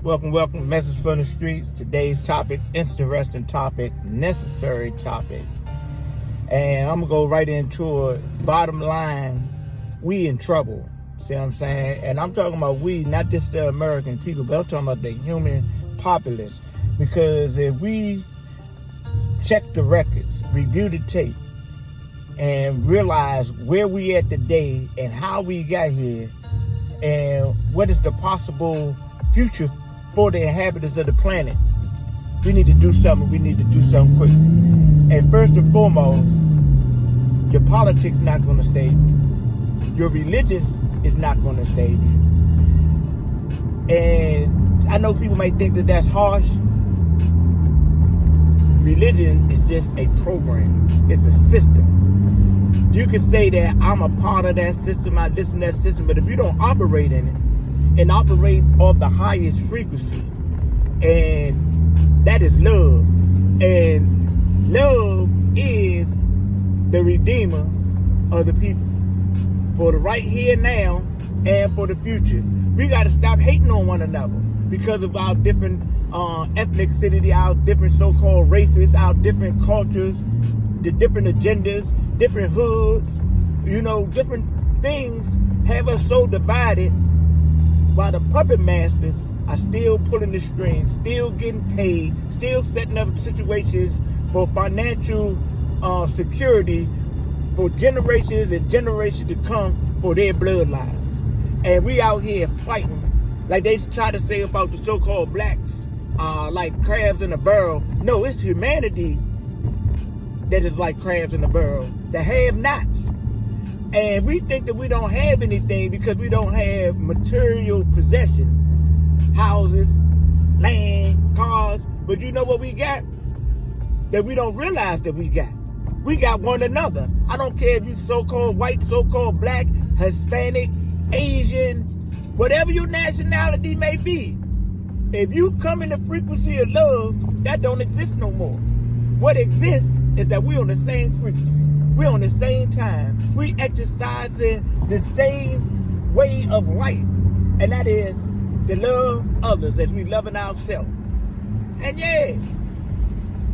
Welcome. Message from the streets. Today's topic, interesting topic, necessary topic. And I'm going to go right into it. Bottom line, we in trouble. See what I'm saying? And I'm talking about we, not just the American people, but I'm talking about the human populace. Because if we check the records, review the tape, and realize where we at today and how we got here, and what is the possible future for the inhabitants of the planet, we need to do something. We need to do something quick. And first and foremost, your politics not going to save you. Your religion is not going to save you. And I know people might think that that's harsh. Religion is just a program. It's a system. You can say that I'm a part of that system, I listen to that system, but if you don't operate in it, and operate off the highest frequency, and that is love. And love is the redeemer of the people for the right here now and for the future. We got to stop hating on one another because of our different ethnicity, our different so-called races, our different cultures, the different agendas, different hoods, different things have us so divided, while the puppet masters are still pulling the strings, still getting paid, still setting up situations for financial security for generations and generations to come for their bloodlines. And we out here fighting, like they try to say about the so-called blacks, like crabs in a barrel. No, it's humanity that is like crabs in a barrel, the have-nots. And we think that we don't have anything because we don't have material possession, houses, land, cars. But you know what we got? That we don't realize that we got. We got one another. I don't care if you so-called white, so-called black, Hispanic, Asian, whatever your nationality may be. If you come in the frequency of love, that don't exist no more. What exists is that we're on the same frequency. We're on the same time. We exercising the same way of life. And that is to love others as we loving ourselves. And yeah,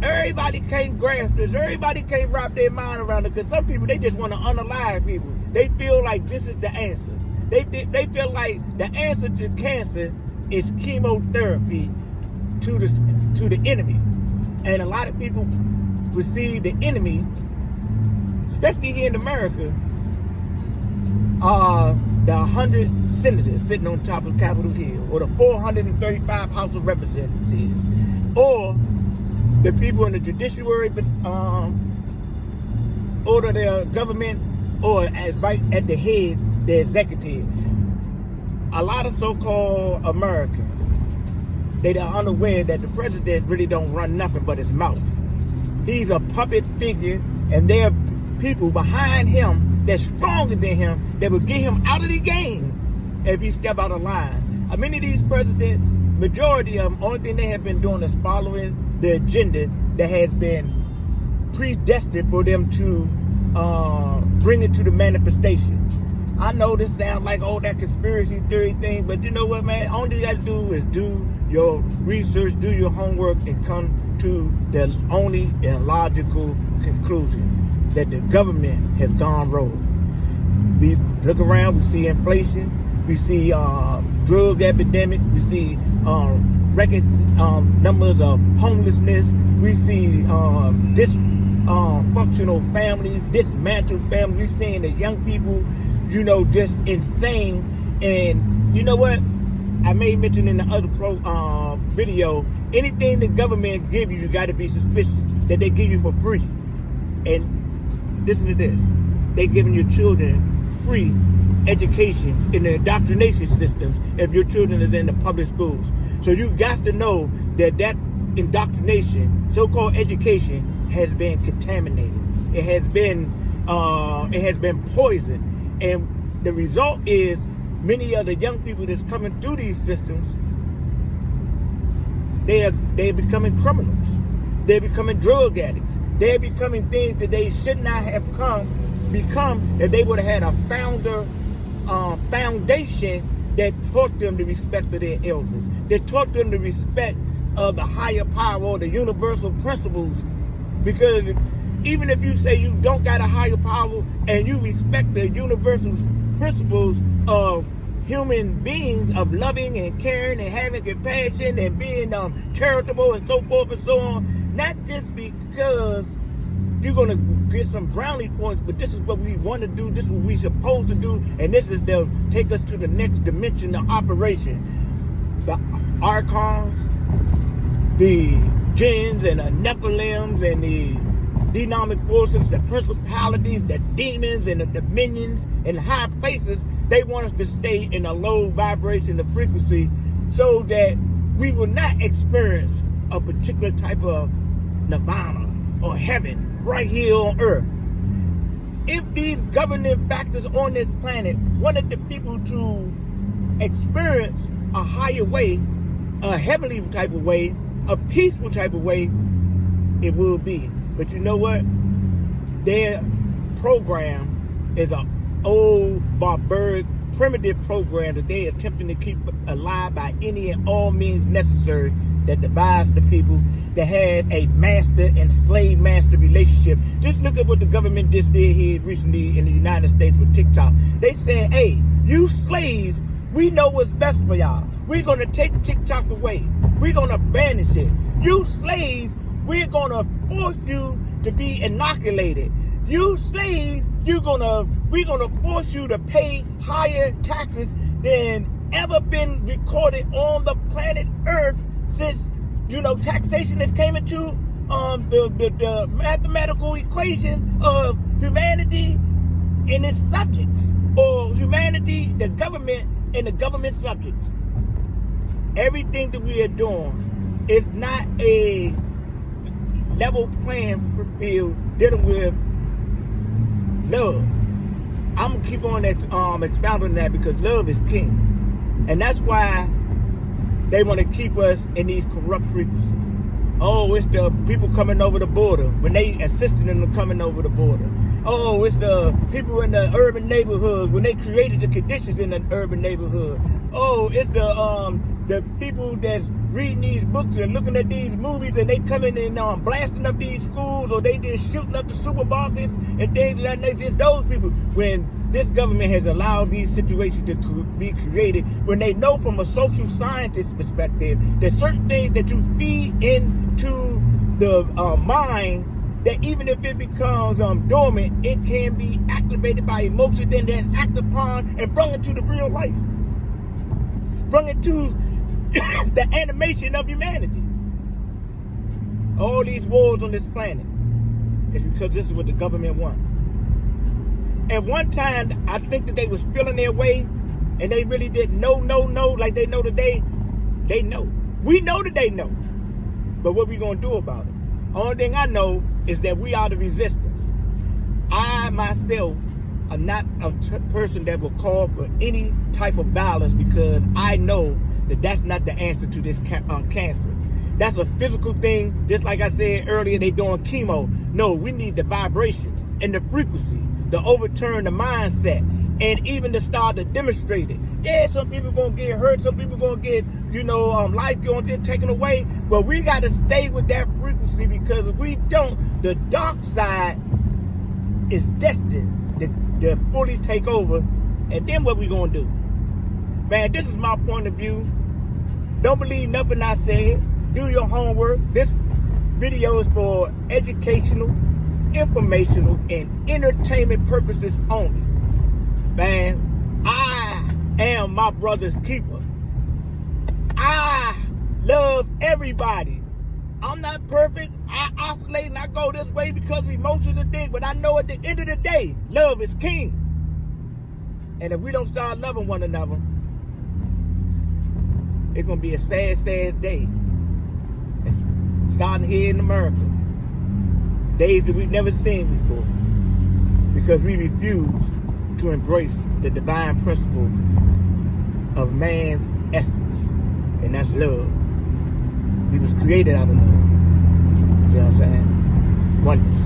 everybody can't grasp this. Everybody can't wrap their mind around it. Because some people, they just want to unalive people. They feel like this is the answer. They feel like the answer to cancer is chemotherapy to the enemy. And a lot of people receive the enemy, especially here in America, are the 100 senators sitting on top of Capitol Hill, or the 435 House of Representatives, or the people in the judiciary, or the government, or as right at the head, the executive. A lot of so-called Americans, they are unaware that the president really don't run nothing but his mouth. He's a puppet figure, and there are people behind him that's stronger than him that will get him out of the game if he step out of line. Many of these presidents, majority of them, only thing they have been doing is following the agenda that has been predestined for them to bring it to the manifestation. I know this sounds like that conspiracy theory thing, but you know what, man? All you got to do is do your research, do your homework, and come to the only and logical conclusion that the government has gone rogue. We look around, we see inflation, we see drug epidemic, we see record numbers of homelessness, we see dysfunctional families, dismantled families, we seeing the young people, just insane. And you know what? I may mention in the other video, anything the government give you, you got to be suspicious that they give you for free. And listen to this. They giving your children free education in the indoctrination systems if your children is in the public schools. So you got to know that indoctrination, so-called education, has been contaminated. It has been poisoned. And the result is many of the young people that's coming through these systems, they're becoming criminals. They're becoming drug addicts. They're becoming things that they should not have become if they would have had a foundation that taught them the respect of their elders, that taught them the respect of the higher power or the universal principles. Because even if you say you don't got a higher power and you respect the universal principles of human beings, of loving and caring and having compassion and being charitable and so forth and so on, not just because you're going to get some brownie points, but this is what we want to do, this is what we're supposed to do, and this is to take us to the next dimension of operation. The archons, the jinns and the nephilims and the demonic forces, the principalities, the demons and the dominions and high places, they want us to stay in a low vibration of frequency so that we will not experience a particular type of nirvana or heaven right here on earth. If these governing factors on this planet wanted the people to experience a higher way, a heavenly type of way, a peaceful type of way, it will be. But you know what? Their program is an old, barbaric, primitive program that they're attempting to keep alive by any and all means necessary that divides the people, that have a master and slave master relationship. Just look at what the government just did here recently in the United States with TikTok. They said, hey, you slaves, we know what's best for y'all. We're going to take TikTok away. We're going to banish it. You slaves, we're going to force you to be inoculated. You slaves, we're going to force you to pay higher taxes than ever been recorded on the planet Earth since, taxation has came into the mathematical equation of humanity and its subjects, or humanity, the government, and the government subjects. Everything that we are doing is not a level playing field dealing with love. I'm gonna keep on expounding on that because love is king, and that's why they want to keep us in these corrupt frequencies. Oh, it's the people coming over the border when they insisted on them coming over the border. Oh, it's the people in the urban neighborhoods when they created the conditions in the urban neighborhood. Oh, it's the people that's reading these books and looking at these movies and they coming and blasting up these schools, or they just shooting up the supermarkets and things of that nature. It's those people. When this government has allowed these situations to be created, when they know from a social scientist perspective that certain things that you feed into the mind, that even if it becomes dormant, it can be activated by emotion and then act upon and bring it to the real life. Bring it to the animation of humanity. All these wars on this planet is because this is what the government wants. At one time, I think that they was feeling their way, and they really didn't know, like they know today. They know. We know that they know. But what we gonna do about it? Only thing I know is that we are the resistance. I myself am not a person that will call for any type of violence, because I know that that's not the answer to this cancer. That's a physical thing. Just like I said earlier, they doing chemo. No, we need the vibrations and the frequency to overturn the mindset, and even to start to demonstrate it. Yeah, some people gonna get hurt, some people gonna get, life gonna get taken away, but we gotta stay with that frequency, because if we don't, the dark side is destined to fully take over, and then what we gonna do? Man, this is my point of view. Don't believe nothing I said. Do your homework. This video is for educational, informational, and entertainment purposes only. Man, I am my brother's keeper. I love everybody. I'm not perfect. I oscillate and I go this way because emotions are things, but I know at the end of the day, love is king. And if we don't start loving one another, it's gonna be a sad, sad day. It's starting here in America. Days that we've never seen before, because we refuse to embrace the divine principle of man's essence, and that's love. We was created out of love. You know what I'm saying? Oneness.